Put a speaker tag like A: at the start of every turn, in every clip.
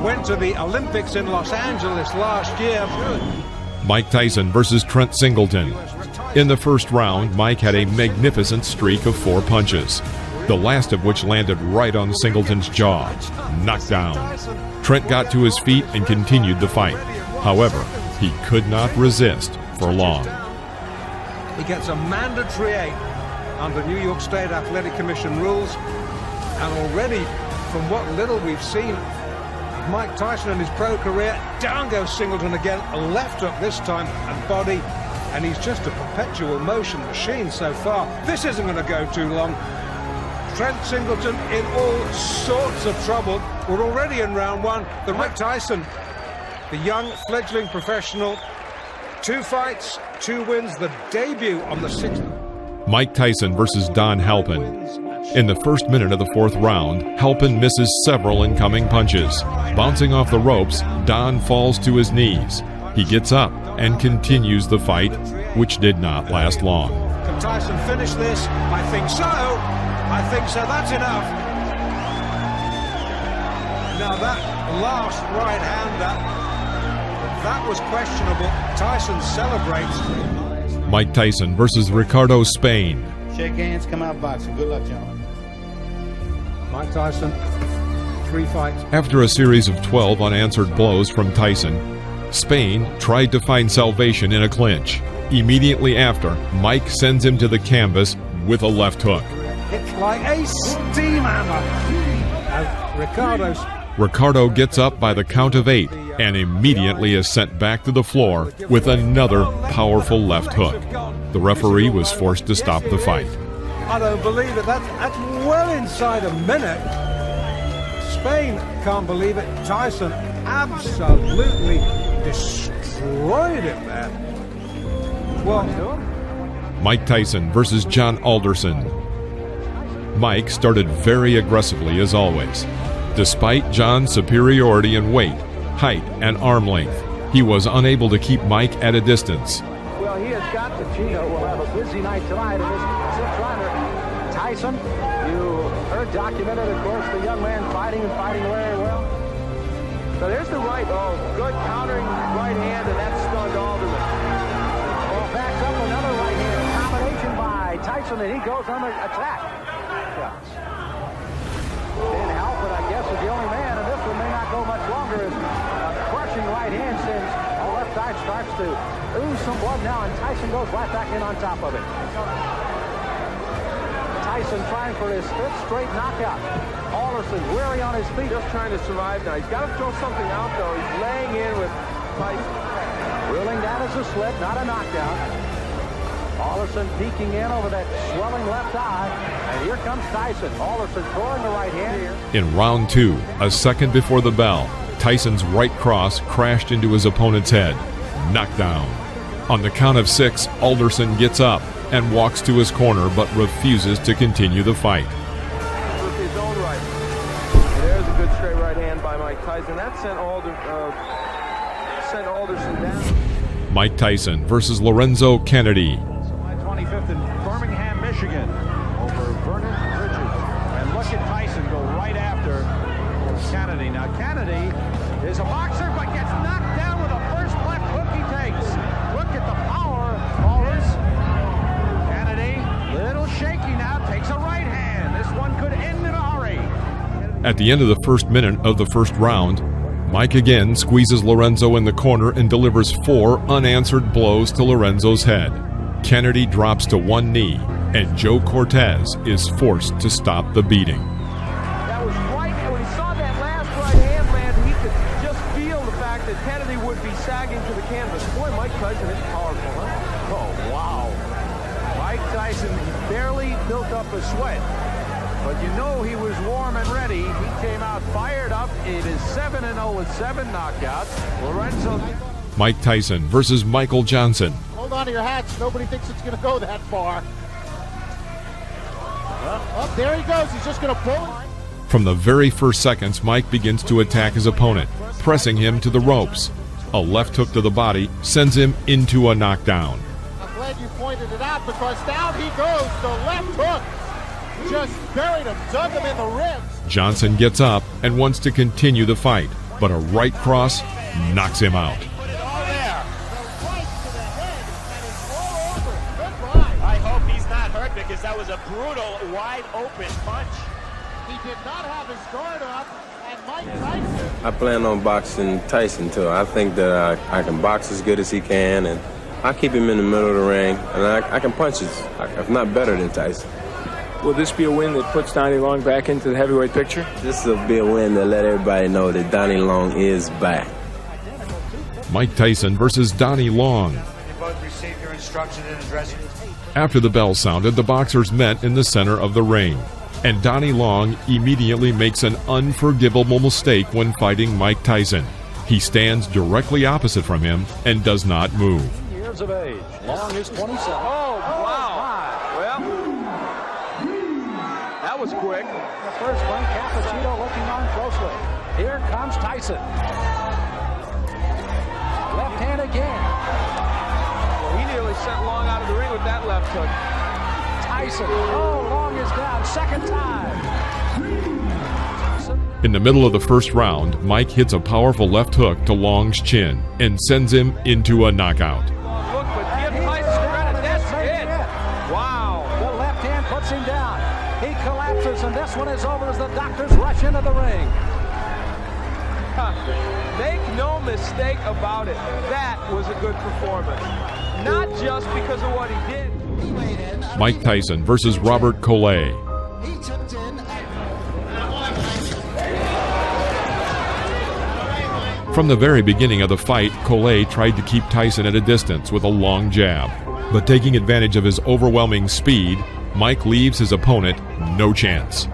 A: went to the Olympics in Los Angeles last year.
B: Mike Tyson versus Trent Singleton. In the first round, Mike had a magnificent streak of 4 punches, the last of which landed right on Singleton's jaw. Knockdown. Trent got to his feet and continued the fight. However, he could not resist for long.
A: He gets a mandatory 8 under New York State Athletic Commission rules, and already from what little we've seen of Mike Tyson in his pro career, down goes Singleton again, a left hook this time and body, and he's just a perpetual motion machine so far. This isn't going to go too long. Trent Singleton in all sorts of trouble. We're already in round 1. The Mike Tyson, the young fledgling professional, 2 fights, 2 wins, the debut on the 6th.
B: Mike Tyson versus Don Halpin. In the first minute of the 4th round, Halpin misses several incoming punches. Bouncing off the ropes, Don falls to his knees. He gets up and continues the fight, which did not last long.
A: Can Tyson finish this? I think so. I think so. That's enough. Now that last right hander, that was questionable. Tyson celebrates.
B: Mike Tyson versus Ricardo Spain.
C: Shake hands, come out boxing. Good luck, gentlemen.
A: Mike Tyson, 3 fights.
B: After a series of 12 unanswered blows from Tyson, Spain tried to find salvation in a clinch. Immediately after, Mike sends him to the canvas with a left hook.
A: It's like a steam hammer.
B: Ricardo gets up by the count of 8 and immediately is sent back to the floor with another powerful left hook. The referee was forced to stop the fight.
A: I don't believe it. That's well inside a minute. Spain can't believe it. Tyson absolutely destroyed it there. Well,
B: Mike Tyson versus John Alderson. Mike started very aggressively as always. Despite John's superiority in weight, height, and arm length, he was unable to keep Mike at a distance.
D: Well, he has got the Gino will have a busy night tonight in this 6th rounder. Tyson, you heard documented, of course, the young man fighting very well. So there's the right, good countering right hand, and that stunned Alderman. Well, backs up another right hand, combination by Tyson, and he goes on the attack. Dan Halpin, I guess, is the only man, and this one may not go much longer as a crushing right hand sends the left eye starts to ooze some blood now, and Tyson goes right back in on top of it. Tyson trying for his 5th straight knockout. Alderson weary on his feet.
E: Just trying to survive now. He's got to throw something out, though. He's laying in with Tyson.
D: Ruling that as a slip, not a knockdown. Alderson peeking in over that swelling left eye, and here comes Tyson. Alderson throwing the right hand here.
B: In round 2, a second before the bell, Tyson's right cross crashed into his opponent's head. Knockdown. On the count of 6, Alderson gets up and walks to his corner but refuses to continue the fight.
E: With his own right. And there's a good straight right hand by Mike Tyson. That sent Alderson down.
B: Mike Tyson versus Lorenzo Kennedy.
F: July 25th in Birmingham, Michigan, over Vernon Bridges. And look at Tyson go right after Kennedy. Now, Kennedy is a boxer, but gets knocked down with the first left hook he takes. Look at the power, Paulus. Kennedy, little shaky now, takes a right hand. This one could end in a hurry.
B: At the end of the first minute of the first round, Mike again squeezes Lorenzo in the corner and delivers 4 unanswered blows to Lorenzo's head. Kennedy drops to one knee, and Joe Cortez is forced to stop the beating.
E: That was right, and when he saw that last right hand land, he could just feel the fact that Kennedy would be sagging to the canvas. Boy, Mike Tyson is powerful, huh?
F: Oh, wow. Mike Tyson barely built up a sweat, but you know he was warm and ready. He came out fired up. It is 7-0 with 7 knockouts. Lorenzo.
B: Mike Tyson versus Michael Johnson.
C: Hold on to your hats. Nobody thinks it's going to go that far. Oh, there he goes. He's just going to pull it.
B: From the very first seconds, Mike begins to attack his opponent, pressing him to the ropes. A left hook to the body sends him into a knockdown.
C: I'm glad you pointed it out because down he goes. The left hook just buried him, dug him in the ribs.
B: Johnson gets up and wants to continue the fight. but a right cross knocks him out.
G: I hope he's not hurt because that was a brutal, wide-open punch.
C: He did not have his guard up, and Mike Tyson.
H: I plan on boxing Tyson too. I think that I can box as good as he can, and I keep him in the middle of the ring, and I can punch if not better than Tyson.
I: Will this be a win that puts Donnie Long back into the heavyweight picture?
H: This will be a win to let everybody know that Donnie Long is back.
B: Mike Tyson versus Donnie Long.
J: You both received your instruction in the dressing room.
B: After the bell sounded, the boxers met in the center of the ring, and Donnie Long immediately makes an unforgivable mistake when fighting Mike Tyson. He stands directly opposite from him and does not move.
F: Years of age. Long is 27.
E: Oh, wow. Well, that was quick.
D: The first one, Cappuccino looking on closely. Here comes Tyson. Left hand again.
E: Well, he nearly sent Long out of the ring with that left hook.
D: Tyson. Oh, Long is down. Second time.
B: In the middle of the first round, Mike hits a powerful left hook to Long's chin and sends him into a knockout.
E: Look, but give Tyson credit. That's it. Wow.
D: The left hand puts him down. He collapses, and this one is over as the doctors rush into the ring.
E: Make no mistake about it. That was a good performance. Not just because of what he did.
B: Mike Tyson versus Robert Collet. From the very beginning of the fight, Collet tried to keep Tyson at a distance with a long jab. But taking advantage of his overwhelming speed, Mike leaves his opponent no chance.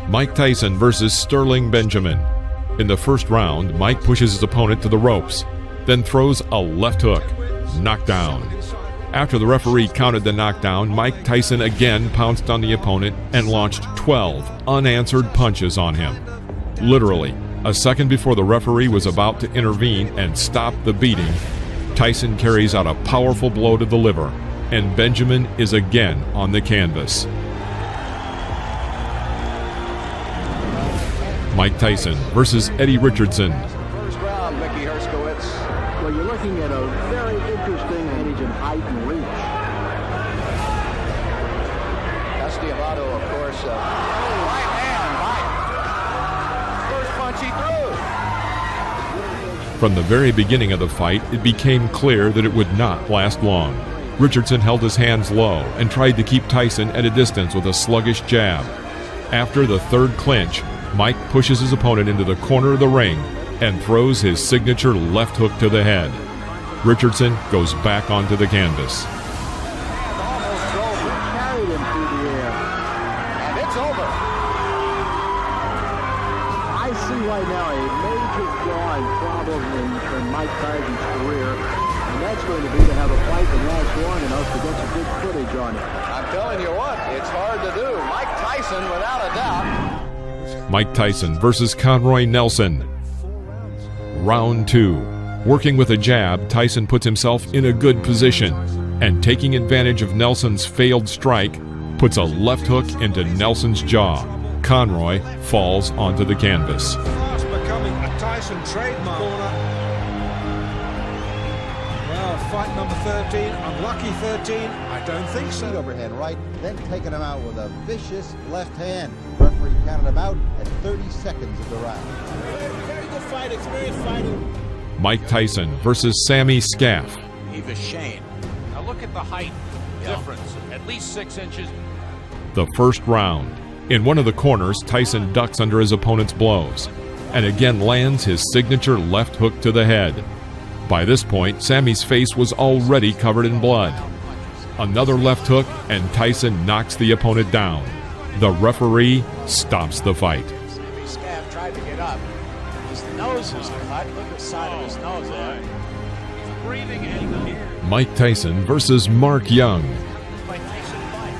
B: Mike Tyson versus Sterling Benjamin. In the first round, Mike pushes his opponent to the ropes, then throws a left hook. Knockdown. After the referee counted the knockdown, Mike Tyson again pounced on the opponent and launched 12 unanswered punches on him. Literally, a second before the referee was about to intervene and stop the beating, Tyson carries out a powerful blow to the liver, and Benjamin is again on the canvas. Mike Tyson versus Eddie Richardson.
F: First round, Mickey Herskowitz.
K: Well, you're looking at a very interesting age and height and reach.
F: Castellano, of course. Right hand, right. First punch he threw.
B: From the very beginning of the fight, it became clear that it would not last long. Richardson held his hands low and tried to keep Tyson at a distance with a sluggish jab. After the third clinch, Mike pushes his opponent into the corner of the ring and throws his signature left hook to the head. Richardson goes back onto the canvas.
K: Almost over, carried him through the air.
F: And it's over.
K: I see right now a major drawing problem in Mike Tyson's career, and that's going to be to have a fight that lasts long enough to get some good footage on it.
F: I'm telling you what, it's hard to do. Mike Tyson, without a doubt.
B: Mike Tyson versus Conroy Nelson. Round 2. Working with a jab, Tyson puts himself in a good position, and taking advantage of Nelson's failed strike, puts a left hook into Nelson's jaw. Conroy falls onto the canvas.
A: Fast becoming a Tyson trademark. Well, fight number 13, unlucky 13. I don't think so.
L: Overhand right, then taking him out with a vicious left hand. Referee counted him out at 30 seconds of the round.
J: Very good fight, experienced fighter.
B: Mike Tyson versus Sammy Scaff.
J: Eva Shane. Now look at the height difference, at least 6 inches.
B: The first round. In one of the corners, Tyson ducks under his opponent's blows, and again lands his signature left hook to the head. By this point, Sammy's face was already covered in blood. Another left hook, and Tyson knocks the opponent down. The referee stops the fight.
J: Sammy Scaff tried to get up. His nose is cut. Look at the side of his nose there. He's breathing in here.
B: Mike Tyson versus Mark Young.
J: Mike Tyson fight.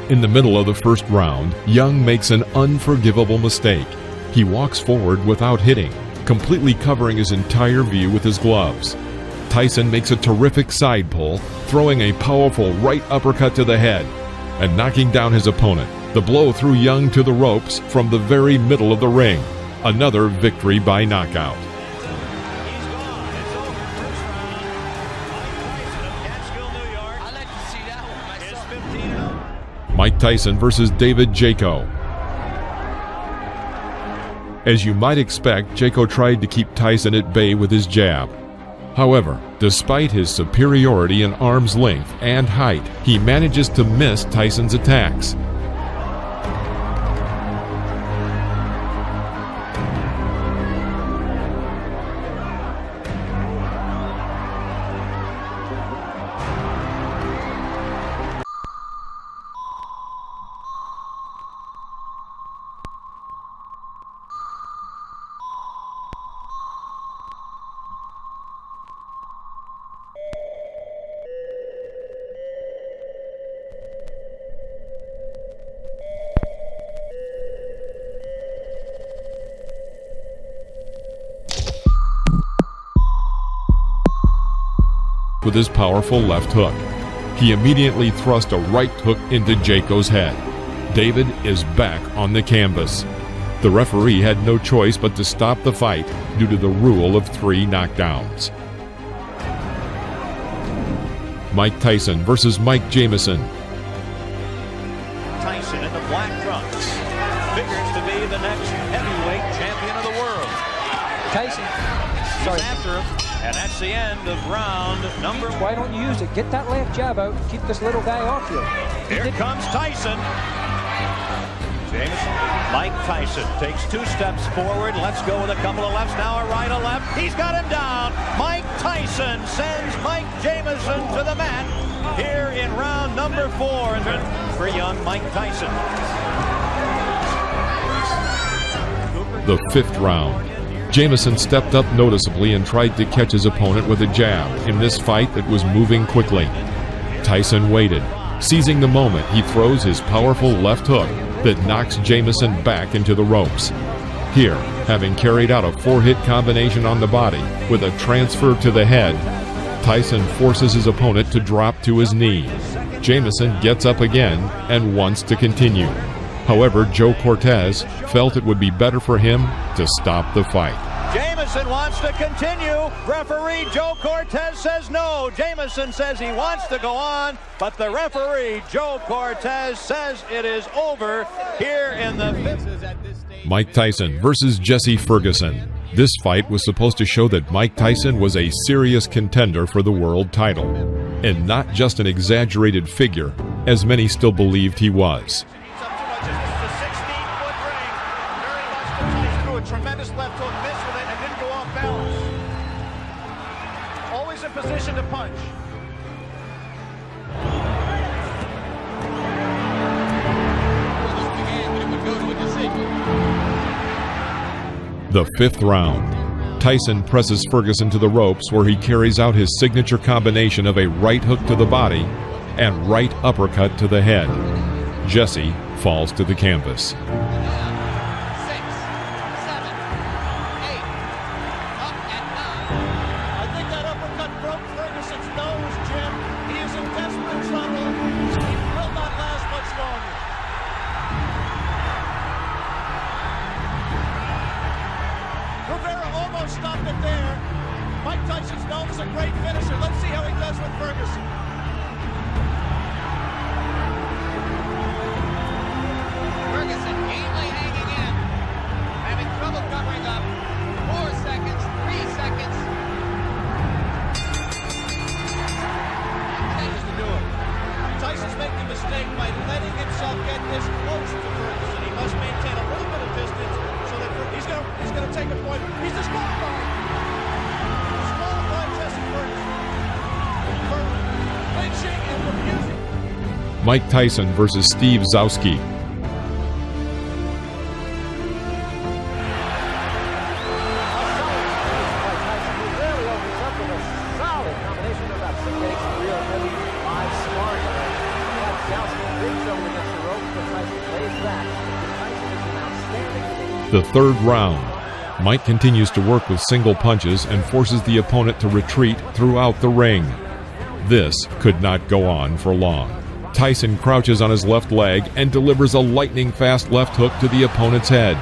B: In the middle of the first round, Young makes an unforgivable mistake. He walks forward without hitting, completely covering his entire view with his gloves. Tyson makes a terrific side pull, throwing a powerful right uppercut to the head and knocking down his opponent. The blow threw Young to the ropes from the very middle of the ring. Another victory by knockout. Mike Tyson versus David Jaco. As you might expect, Jaco tried to keep Tyson at bay with his jab. However, despite his superiority in arm's length and height, he manages to miss Tyson's attacks. With his powerful left hook. He immediately thrust a right hook into Jaco's head. David is back on the canvas. The referee had no choice but to stop the fight due to the rule of 3 knockdowns. Mike Tyson versus Mike Jamison.
F: Tyson in the black trunks figures to be the next heavyweight champion of the world.
E: Tyson.
F: He's after him. And that's the end of round number 1.
E: Why don't you use it? Get that left jab out and keep this little guy off you.
F: Here comes Tyson. Jamison. Mike Tyson takes 2 steps forward. Let's go with a couple of lefts. Now a right, a left. He's got him down. Mike Tyson sends Mike Jamison to the mat here in round number 4 for young Mike Tyson.
B: The 5th round. Jamison stepped up noticeably and tried to catch his opponent with a jab in this fight that was moving quickly. Tyson waited. Seizing the moment, he throws his powerful left hook that knocks Jamison back into the ropes. Here, having carried out a 4-hit combination on the body with a transfer to the head, Tyson forces his opponent to drop to his knee. Jamison gets up again and wants to continue. However, Joe Cortez felt it would be better for him to stop the fight.
F: Jamison wants to continue. Referee Joe Cortez says no. Jamison says he wants to go on, but the referee Joe Cortez says it is over here in the 5th.
B: Mike Tyson versus Jesse Ferguson. This fight was supposed to show that Mike Tyson was a serious contender for the world title, and not just an exaggerated figure, as many still believed he was.
C: Tremendous left hook, missed with it, and didn't go off balance. Always in position to punch.
B: The 5th round. Tyson presses Ferguson to the ropes where he carries out his signature combination of a right hook to the body and right uppercut to the head. Jesse falls to the canvas.
C: Stopped it there. Mike Tyson's known as a great finisher. Let's see how he does with Ferguson. Ferguson evenly hanging in, having trouble covering up. 4 seconds, 3 seconds. Changes to do it. Tyson's making a mistake by letting himself get this close to Ferguson. He must maintain a little bit of distance. He's going to take a point. He's disqualified. Disqualified Jesse Ferguson for clinching and refusing.
B: Mike Tyson versus Steve Zowski.
E: Real heavy 5 smart. Zowski, big trouble against the
B: The third round. Mike continues to work with single punches and forces the opponent to retreat throughout the ring. This could not go on for long. Tyson crouches on his left leg and delivers a lightning-fast left hook to the opponent's head.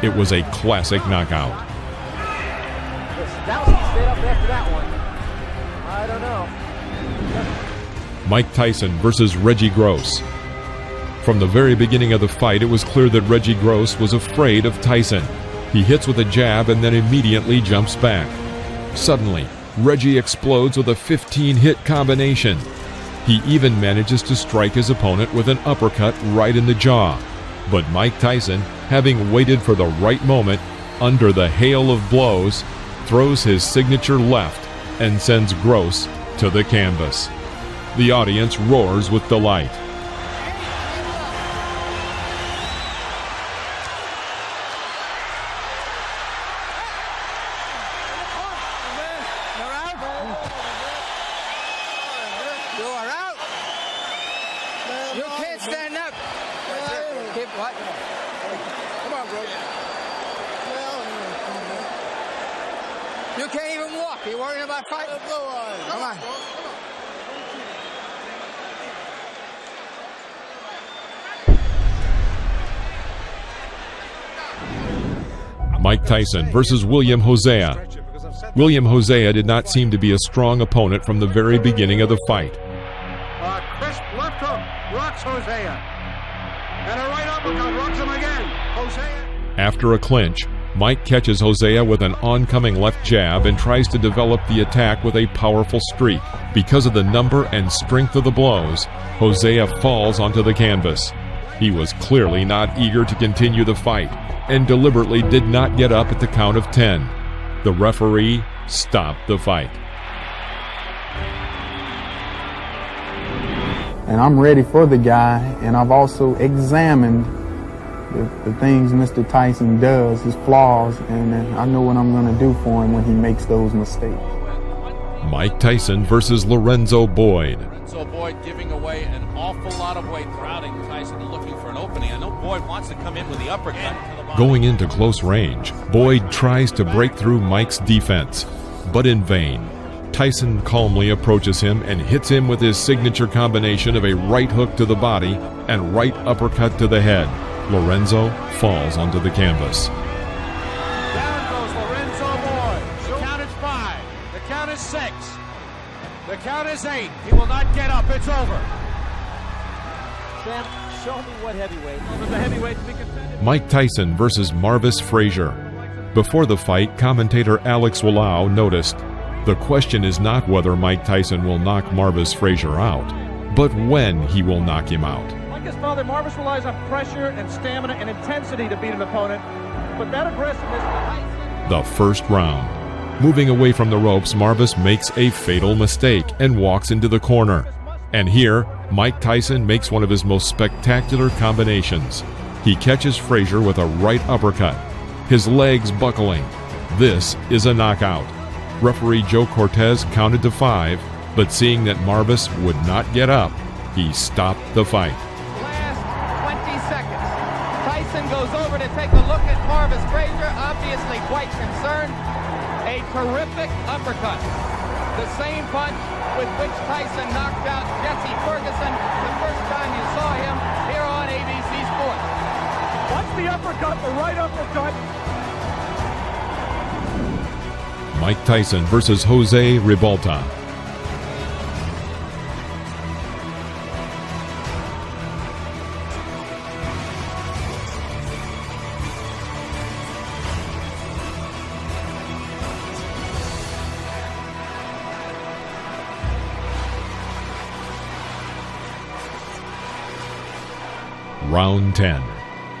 B: It was a classic knockout.
E: That was he stayed up after that one. I don't know.
B: Mike Tyson versus Reggie Gross. From the very beginning of the fight, it was clear that Reggie Gross was afraid of Tyson. He hits with a jab and then immediately jumps back. Suddenly, Reggie explodes with a 15-hit combination. He even manages to strike his opponent with an uppercut right in the jaw. But Mike Tyson, having waited for the right moment, under the hail of blows, throws his signature left and sends Gross to the canvas. The audience roars with delight.
M: You can't stand up. Keep what? Come on, bro. You can't even walk. You worrying about fighting? Come on.
B: Mike Tyson versus William Hosea. William Hosea did not seem to be a strong opponent from the very beginning of the fight.
F: Crisp left hook rocks Hosea. And a right uppercut rocks him again. Hosea.
B: After a clinch, Mike catches Hosea with an oncoming left jab and tries to develop the attack with a powerful streak. Because of the number and strength of the blows, Hosea falls onto the canvas. He was clearly not eager to continue the fight and deliberately did not get up at the count of 10. The referee stopped the fight.
N: And I'm ready for the guy, and I've also examined the things Mr. Tyson does, his flaws, and I know what I'm going to do for him when he makes those mistakes.
B: Mike Tyson versus Lorenzo Boyd.
C: Lorenzo Boyd giving away an awful lot of weight, crowding Tyson looking for an opening. I know Boyd wants to come in with the uppercut.
B: Going into close range, Boyd tries to break through Mike's defense, but in vain. Tyson calmly approaches him and hits him with his signature combination of a right hook to the body and right uppercut to the head. Lorenzo falls onto the canvas.
C: Down goes Lorenzo Boyd. The count is 5. The count is 6. The count is 8. He will not get up. It's over.
E: Sam, show me what heavyweight. Was the heavyweight to be contended?
B: Mike Tyson versus Marvis Frazier. Before the fight, commentator Alex Wallau noticed, "The question is not whether Mike Tyson will knock Marvis Frazier out, but when he will knock him out."
E: Like his father, Marvis relies on pressure and stamina and intensity to beat an opponent, but that aggressiveness...
B: The first round. Moving away from the ropes, Marvis makes a fatal mistake and walks into the corner. And here, Mike Tyson makes one of his most spectacular combinations. He catches Frazier with a right uppercut, his legs buckling. This is a knockout. Referee Joe Cortez counted to 5, but seeing that Marvis would not get up, he stopped the fight.
M: Last 20 seconds. Tyson goes over to take a look at Marvis Frazier, obviously quite concerned. A terrific uppercut. The same punch with which Tyson knocked out Jesse Ferguson the first time you saw him here on ABC Sports.
E: Watch the uppercut, the right uppercut.
B: Mike Tyson versus Jose Ribalta. Round 10.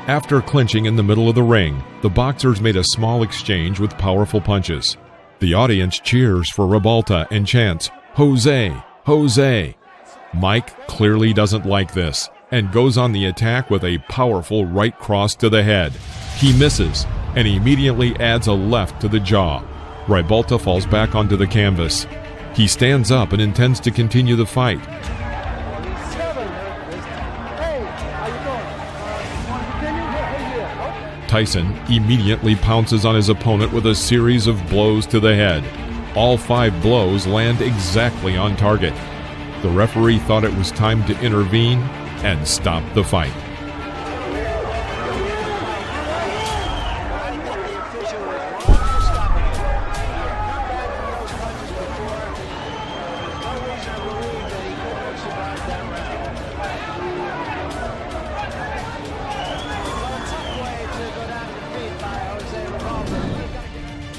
B: After clinching in the middle of the ring, the boxers made a small exchange with powerful punches. The audience cheers for Ribalta and chants, "Jose! Jose!" Mike clearly doesn't like this and goes on the attack with a powerful right cross to the head. He misses and immediately adds a left to the jaw. Ribalta falls back onto the canvas. He stands up and intends to continue the fight. Tyson immediately pounces on his opponent with a series of blows to the head. All 5 blows land exactly on target. The referee thought it was time to intervene and stop the fight.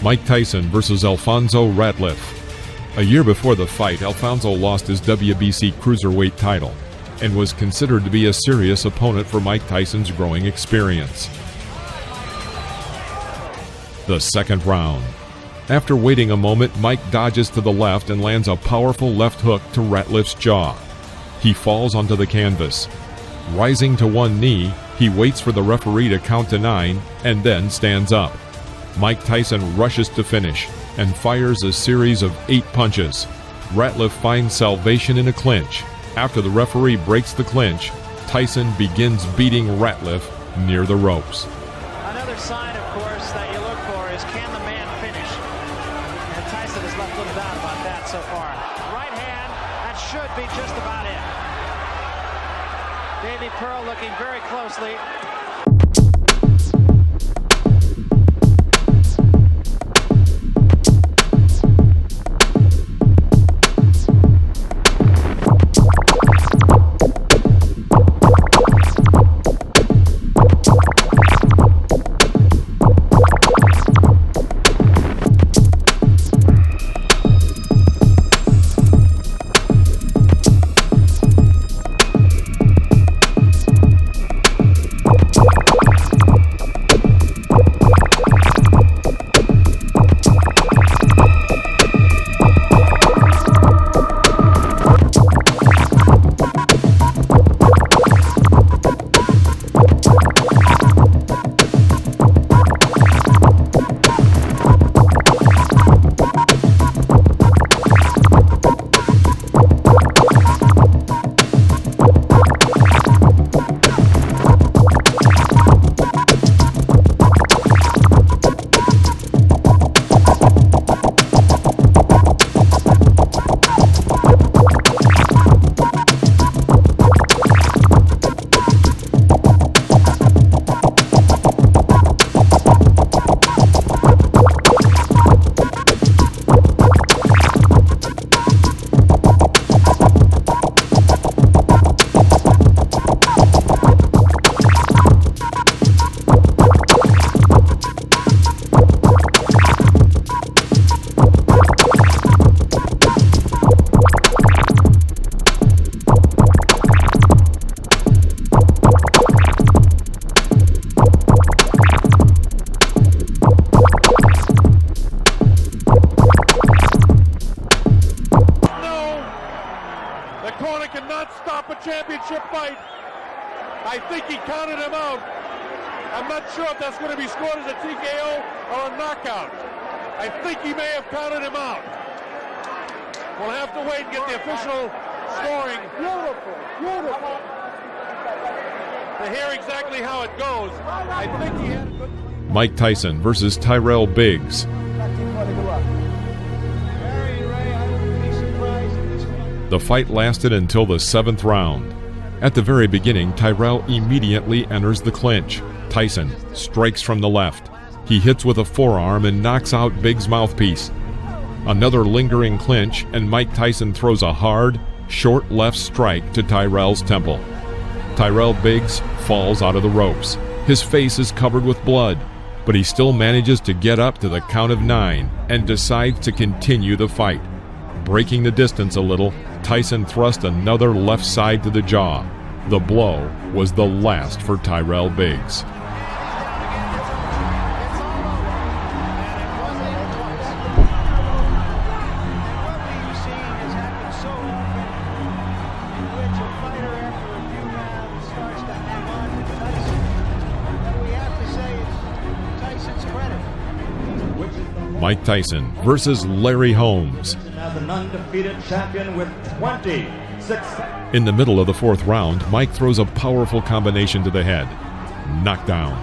B: Mike Tyson versus Alfonso Ratliff. A year before the fight, Alfonso lost his WBC cruiserweight title and was considered to be a serious opponent for Mike Tyson's growing experience. The second round. After waiting a moment, Mike dodges to the left and lands a powerful left hook to Ratliff's jaw. He falls onto the canvas. Rising to one knee, he waits for the referee to count to 9 and then stands up. Mike Tyson rushes to finish and fires a series of 8 punches. Ratliff finds salvation in a clinch. After the referee breaks the clinch, Tyson begins beating Ratliff near the ropes.
J: Another sign, of course, that you look for is, can the man finish? And Tyson has left little doubt about that so far. Right hand, that should be just about it. Davey Pearl looking very closely.
C: championship fight. I think he counted him out. I'm not sure if that's going to be scored as a TKO or a knockout. I think he may have counted him out. We'll have to wait and get the official scoring. Beautiful. To hear exactly how it goes. I think he had a good...
B: Mike Tyson versus Tyrell Biggs. The fight lasted until the 7th round. At the very beginning, Tyrell immediately enters the clinch. Tyson strikes from the left. He hits with a forearm and knocks out Biggs' mouthpiece. Another lingering clinch, and Mike Tyson throws a hard, short left strike to Tyrell's temple. Tyrell Biggs falls out of the ropes. His face is covered with blood, but he still manages to get up to the count of 9 and decides to continue the fight. Breaking the distance a little, Tyson thrust another left side to the jaw. The blow was the last for Tyrell Biggs. Mike Tyson versus Larry Holmes.
O: As an undefeated champion with 26.
B: In the middle of the 4th round, Mike throws a powerful combination to the head. Knockdown.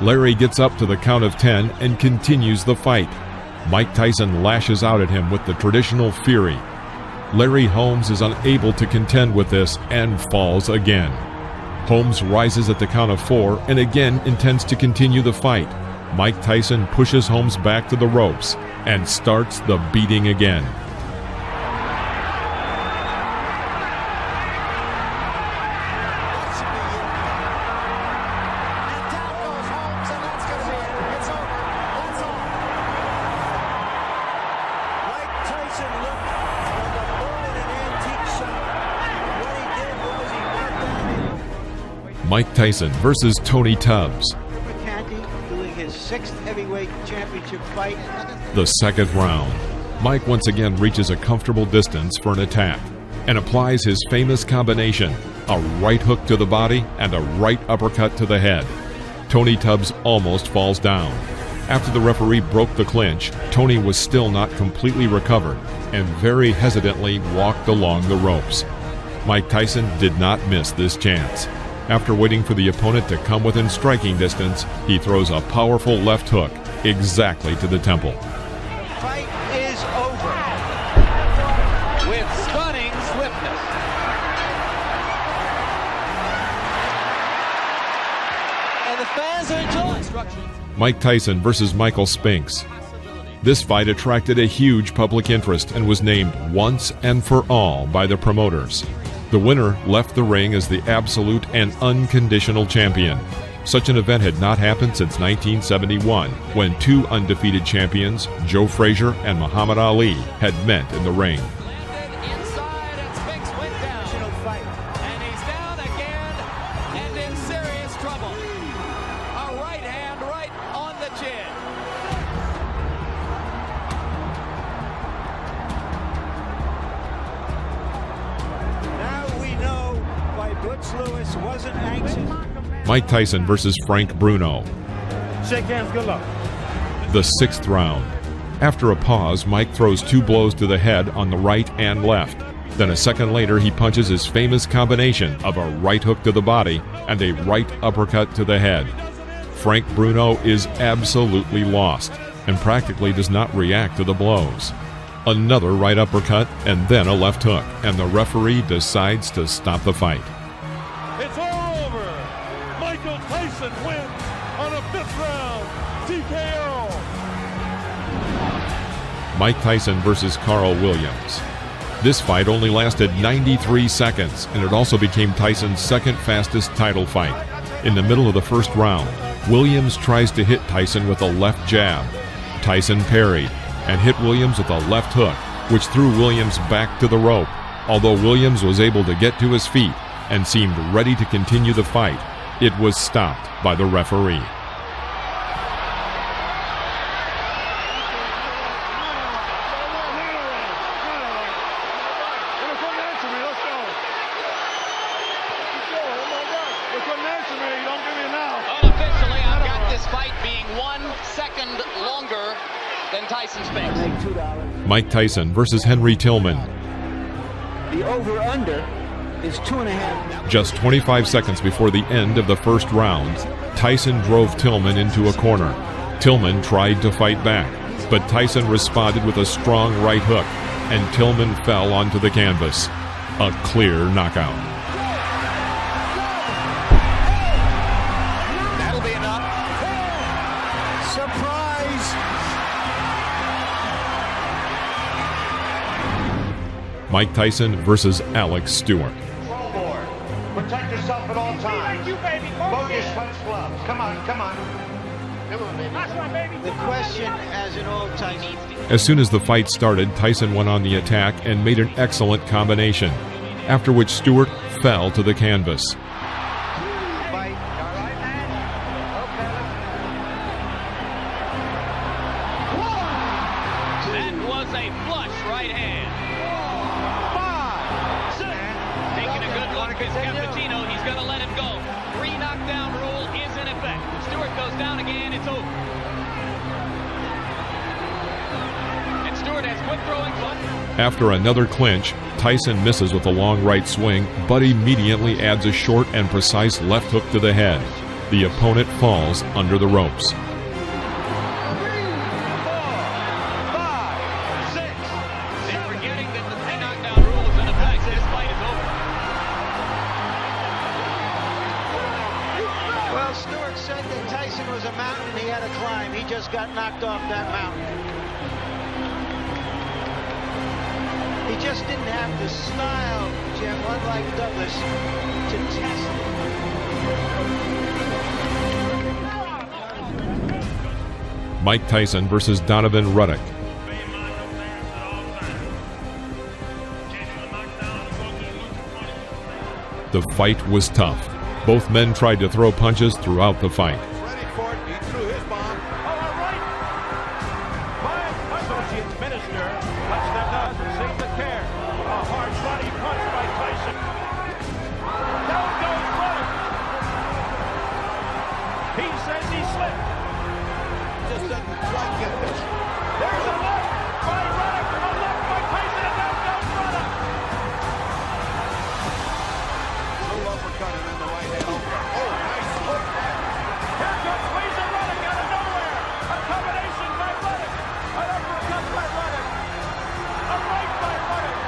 B: Larry gets up to the count of 10 and continues the fight. Mike Tyson lashes out at him with the traditional fury. Larry Holmes is unable to contend with this and falls again. Holmes rises at the count of 4 and again intends to continue the fight. Mike Tyson pushes Holmes back to the ropes and starts the beating again. Mike Tyson versus Tony Tubbs.
P: Doing his 6th heavyweight championship fight.
B: The second round. Mike once again reaches a comfortable distance for an attack and applies his famous combination, a right hook to the body and a right uppercut to the head. Tony Tubbs almost falls down. After the referee broke the clinch, Tony was still not completely recovered and very hesitantly walked along the ropes. Mike Tyson did not miss this chance. After waiting for the opponent to come within striking distance, he throws a powerful left hook exactly to the temple.
P: Fight is over with stunning swiftness. And the fans are enjoying.
B: Mike Tyson versus Michael Spinks. This fight attracted a huge public interest and was named once and for all by the promoters. The winner left the ring as the absolute and unconditional champion. Such an event had not happened since 1971, when 2 undefeated champions, Joe Frazier and Muhammad Ali, had met in the ring.
J: Inside, and Spinks went down. And he's down again and in serious trouble. A right hand right on the chin.
P: Lewis wasn't anxious.
B: Mike Tyson versus Frank Bruno.
C: Shake hands, good luck.
B: The 6th round. After a pause, Mike throws 2 blows to the head on the right and left. Then a second later, he punches his famous combination of a right hook to the body and a right uppercut to the head. Frank Bruno is absolutely lost and practically does not react to the blows. Another right uppercut and then a left hook, and the referee decides to stop the fight.
C: It's all over. Michael Tyson wins on a 5th round TKO.
B: Mike Tyson versus Carl Williams. This fight only lasted 93 seconds, and it also became Tyson's 2nd fastest title fight. In the middle of the 1st round, Williams tries to hit Tyson with a left jab. Tyson parried and hit Williams with a left hook, which threw Williams back to the rope. Although Williams was able to get to his feet and seemed ready to continue the fight, it was stopped by the referee.
J: Unofficially, I've got this fight being 1 second longer than Tyson Spinks.
B: Mike Tyson versus Henry Tillman.
P: The over-under is 2.5.
B: Just 25 seconds before the end of the 1st round, Tyson drove Tillman into a corner. Tillman tried to fight back, but Tyson responded with a strong right hook, and Tillman fell onto the canvas. A clear knockout.
J: That'll be enough.
P: Surprise!
B: Mike Tyson versus Alex Stewart.
O: Protect yourself at all times. Bogus punch gloves. Come on, come on. Come on, baby. That's right, baby.
P: The question, as in all Tyson.
B: As soon as the fight started, Tyson went on the attack and made an excellent combination, after which Stewart fell to the canvas.
J: That was a flush right hand. 5, 6. Taking a good look at Cappuccino. He's going to let him go. 3 knockdown rule is in effect. If Stewart goes down again, it's over. And Stewart has quit throwing punches.
B: After another clinch, Tyson misses with a long right swing, but immediately adds a short and precise left hook to the head. The opponent falls under the ropes.
O: 3, 4, 5, 6.
J: They're forgetting that the 3 knockdown rule is in effect. This fight is over.
P: Well, Stewart said that Tyson was a mountain he had to climb. He just got knocked off that mountain. He just didn't have the style, Jim, unlike Douglas, to test it.
B: Mike Tyson versus Donovan Ruddock. The fight was tough. Both men tried to throw punches throughout the fight.
F: Ready for it. He threw his bomb. All right. My associate's minister touched them up and saved the care. A hard body punch by Tyson. Down goes Ruddock. He says he slipped. Just doesn't quite get this. There's a left by Ruddock. A left by Tyson, and down goes Ruddock. Little uppercut and then the right hand. Oh, nice hook. Here comes Frazier Ruddock out of nowhere. A combination by Ruddock. An uppercut by Ruddock. A right by Ruddock.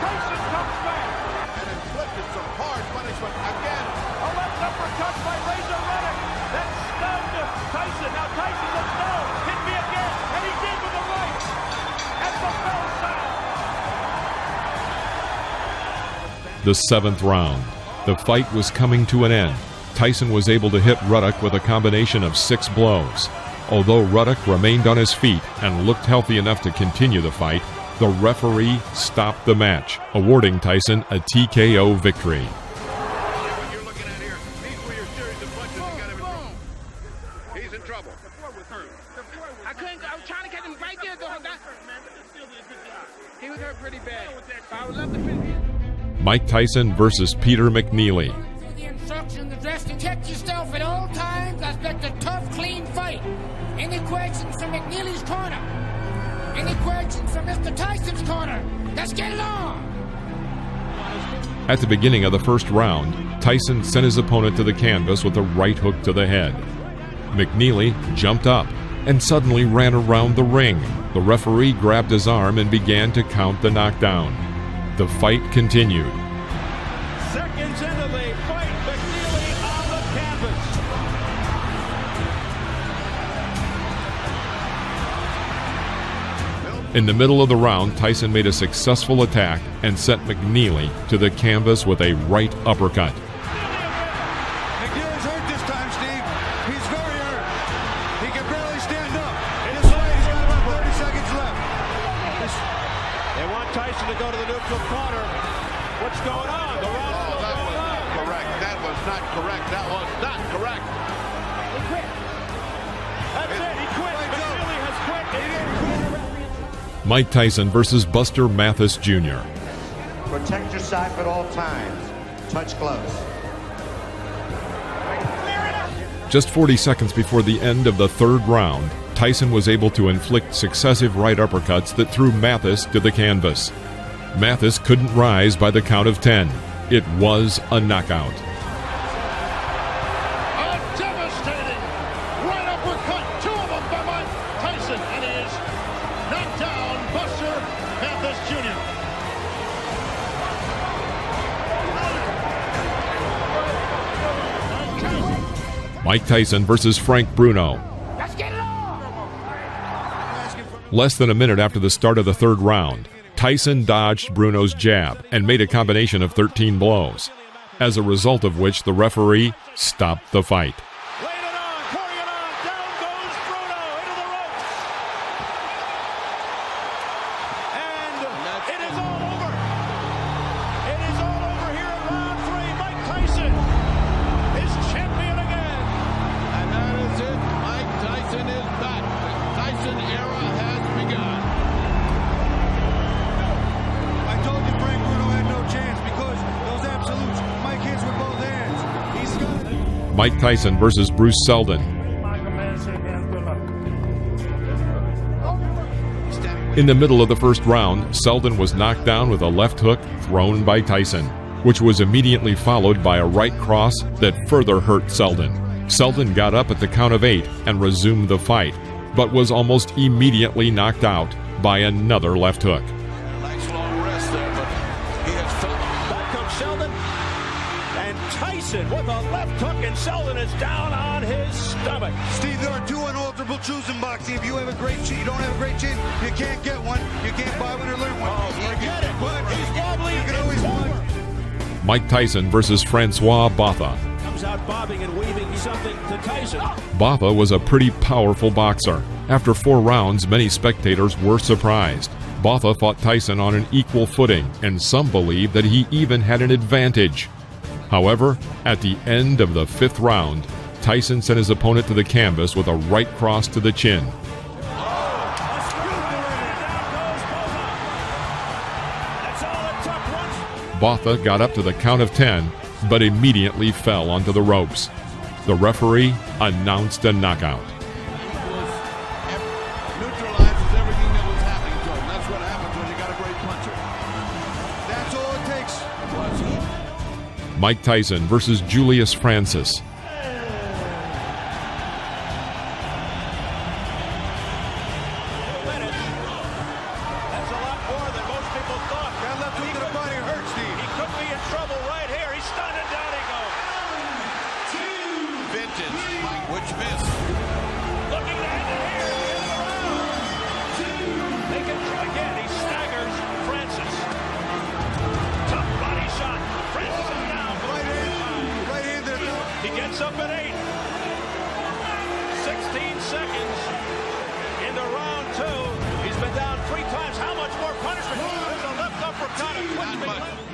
F: Tyson comes back. And inflicted some hard punishment again. A left uppercut by Frazier Ruddock. That stunned Tyson. Now Tyson looks down. Hit me again. And he did with the right. At the bell sound.
B: The 7th round. The fight was coming to an end. Tyson was able to hit Ruddock with a combination of 6 blows. Although Ruddock remained on his feet and looked healthy enough to continue the fight, the referee stopped the match, awarding Tyson a TKO victory.
O: You're looking at here. These were your series of punches that got him in trouble. He's in trouble.
Q: I was trying to catch him right there, though. He was hurt pretty bad. I would love to finish.
B: Mike Tyson versus Peter McNeeley.
Q: The instructions addressed to protect yourself at all times. I expect a tough, clean fight. Any questions from McNeely's corner? Any questions from Mr. Tyson's corner? Let's get it on!
B: At the beginning of the first round, Tyson sent his opponent to the canvas with a right hook to the head. McNeeley jumped up and suddenly ran around the ring. The referee grabbed his arm and began to count the knockdown. The fight continued.
F: Seconds into the fight, McNeeley on the canvas.
B: In the middle of the round, Tyson made a successful attack and sent McNeeley to the canvas with a right uppercut.
O: McNeely's hurt this time, Steve. He's very hurt. He can barely stand up. In his fight, he's got about 30 seconds left.
F: They want Tyson to go to the neutral corner. What's going on? The round
O: that was not correct. That was not correct. That was not correct.
F: He quit. That's it. He quit. McNeeley has quit. He didn't quit.
B: Mike Tyson versus Buster Mathis Jr.
O: Protect yourself at all times. Touch gloves.
B: Just 40 seconds before the end of the 3rd round, Tyson was able to inflict successive right uppercuts that threw Mathis to the canvas. Mathis couldn't rise by the count of 10. It was a knockout.
C: A devastating right uppercut, 2 of them by Mike Tyson, and he is knocked down Buster Mathis Jr.
B: Mike Tyson versus Frank Bruno.
Q: Let's get it on!
B: Less than a minute after the start of the 3rd round, Tyson dodged Bruno's jab and made a combination of 13 blows, as a result of which the referee stopped the fight. Mike Tyson versus Bruce Seldon. In the middle of the 1st round, Seldon was knocked down with a left hook thrown by Tyson. which was immediately followed by a right cross that further hurt Selden. Selden got up at the count of 8 and resumed the fight, but was almost immediately knocked out by another left hook.
G: Nice long rest there, but he has felt. Back comes Selden, and Tyson with a left hook, and Selden is down on his stomach.
O: Steve, there are two unalterable truths in boxing. If you have a great chin, you don't have a great chin, you can't get one. You can't buy one or learn one.
G: Oh, forget it. He's wobbly.
O: You can always win.
B: Mike Tyson versus Francois Botha.
G: Comes out bobbing and weaving something to Tyson.
B: Botha was a pretty powerful boxer. After 4 rounds, many spectators were surprised. Botha fought Tyson on an equal footing, and some believe that he even had an advantage. However, at the end of the 5th round, Tyson sent his opponent to the canvas with a right cross to the chin. Botha got up to the count of 10, but immediately fell onto the ropes. The referee announced a knockout.
O: Neutralizes everything that was happening to him. That's what happens when you got a great puncher. That's all it takes.
B: Mike Tyson versus Julius Francis.
G: Up at 8. 16 seconds into round 2. He's been down 3 times. How much more punishment? There's a left uppercut.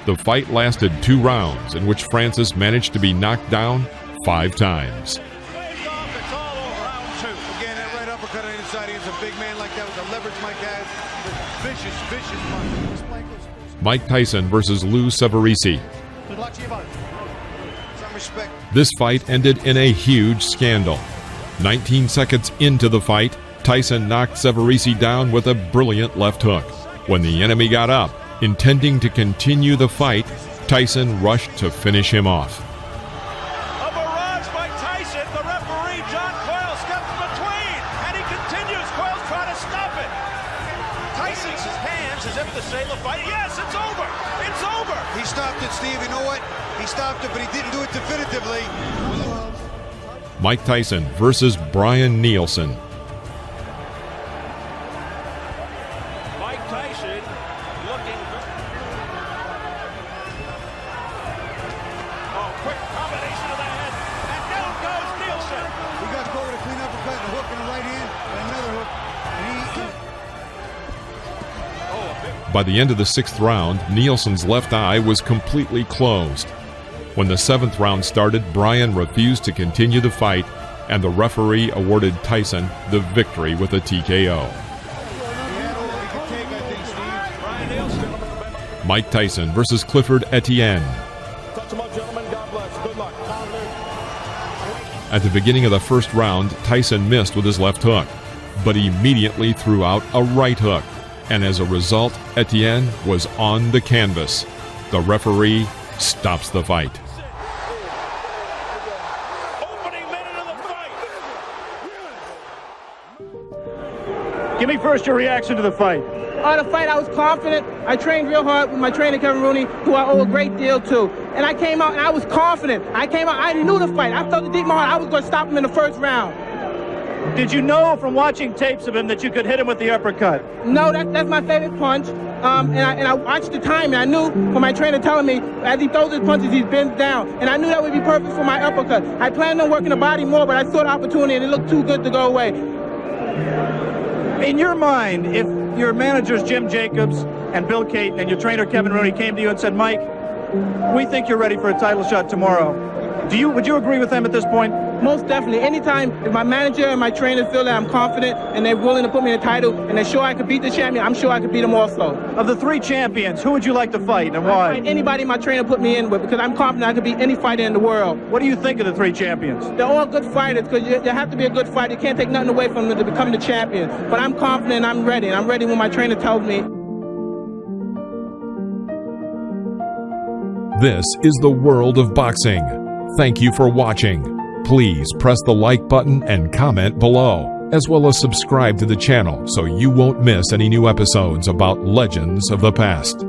B: The fight lasted 2 rounds, in which Francis managed to be knocked down 5 times.
O: Again, that right uppercut on the inside. He's a big man like that with the leverage Mike has. Vicious, vicious punch.
B: Mike Tyson versus Lou Severisi.
O: Good luck to you, buddy. Some respect.
B: This fight ended in a huge scandal. 19 seconds into the fight, Tyson knocked Severisi down with a brilliant left hook. When the enemy got up, intending to continue the fight, Tyson rushed to finish him off.
G: A barrage by Tyson. The referee, John Coyle, steps between, and he continues. Coyle's trying to stop it. Tyson's hands as if to say the fight. Yes, it's over. It's over.
O: He stopped it, Steve. You know what? He stopped it, but he didn't do it definitively.
B: Mike Tyson versus Brian Nielsen.
G: Mike Tyson looking. Oh, quick combination of the head. And down goes Nielsen.
O: He got forward to clean uppercut, a hook in the right hand, and another hook.
B: By the end of the 6th round, Nielsen's left eye was completely closed. When the 7th round started, Brian refused to continue the fight, and the referee awarded Tyson the victory with a TKO. Mike Tyson versus Clifford Etienne. At the beginning of the 1st round, Tyson missed with his left hook, but immediately threw out a right hook, and as a result, Etienne was on the canvas. The referee stops the fight.
R: Give me first your reaction to the fight.
M: The fight, I was confident. I trained real hard with my trainer, Kevin Rooney, who I owe a great deal to. And I came out and I was confident. I knew the fight. I felt it deep in my heart. I was going to stop him in the 1st round.
R: Did you know from watching tapes of him that you could hit him with the uppercut?
M: No, that's my favorite punch. And I watched the time, and I knew from my trainer telling me, as he throws his punches, he bends down. And I knew that would be perfect for my uppercut. I planned on working the body more, but I saw the opportunity, and it looked too good to go away.
R: In your mind, if your managers Jim Jacobs and Bill Caton and your trainer Kevin Rooney came to you and said, Mike, we think you're ready for a title shot tomorrow, would you agree with them at this point?
M: Most definitely. Anytime if my manager and my trainer feel that I'm confident and they're willing to put me in a title and they're sure I could beat the champion, I'm sure I could beat them also.
R: Of the 3 champions, who would you like to fight and why?
M: I'd fight anybody my trainer put me in with because I'm confident I could beat any fighter in the world.
R: What do you think of the 3 champions?
M: They're all good fighters because you have to be a good fighter. You can't take nothing away from them to become the champion. But I'm confident and I'm ready. And I'm ready when my trainer tells me.
B: This is the world of boxing. Thank you for watching. Please press the like button and comment below, as well as subscribe to the channel so you won't miss any new episodes about legends of the past.